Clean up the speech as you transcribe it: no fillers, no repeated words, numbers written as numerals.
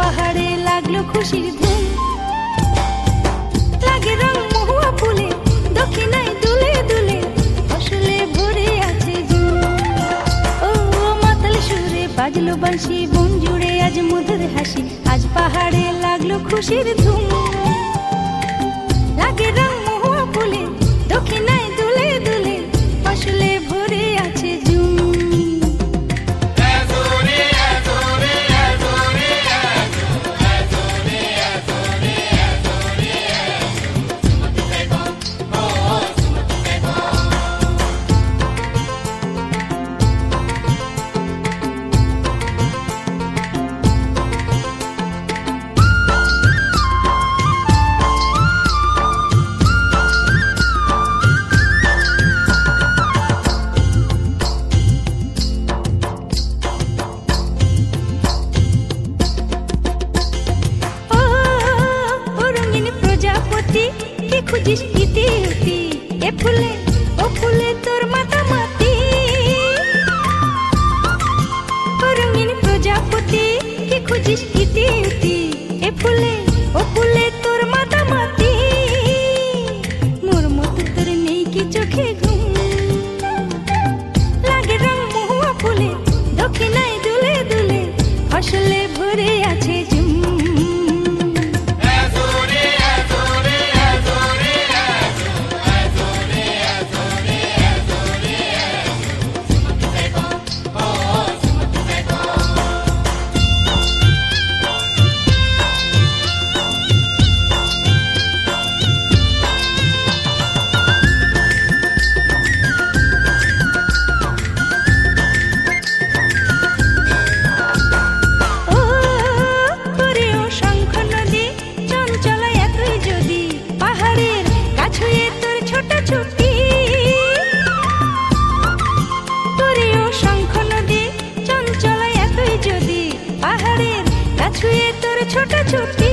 পাহাড়ে লাগলো খুশির ধুম, লাগে রং মহুয়া ফুলে দক্ষিণায় দুলে দুলে, ফসলে ভরে আছে ঝুম। ও মাতাল সুরে বাজলো বাঁশি, বন জুড়ে আজ মধুর হাসি, আজ পাহাড়ে লাগলো খুশির ধুম, লাগে রং মহুয়া ফুলে দক্ষিণায় দুলে দুলে, ফসলে ভরে আছে ঝুম। কে খুঁজিস ইতি উতি, এ ফুলে ও ফুলে তোর মাতামাতি, রঙিন প্রজাপতি কে খুঁজিস ইতি উতি, এ ফুলে ও ফুলে তোর মাতামাতি, মোর মতো তোর নেই কি চোখে ঘুম, লাগে রং মহুয়া ফুলে দক্ষিণায় দুলে দুলে, ফসলে ভরে আছে ঝুম। পাহাড়ের গা ছুঁয়ে তোর ছোট ছুটি।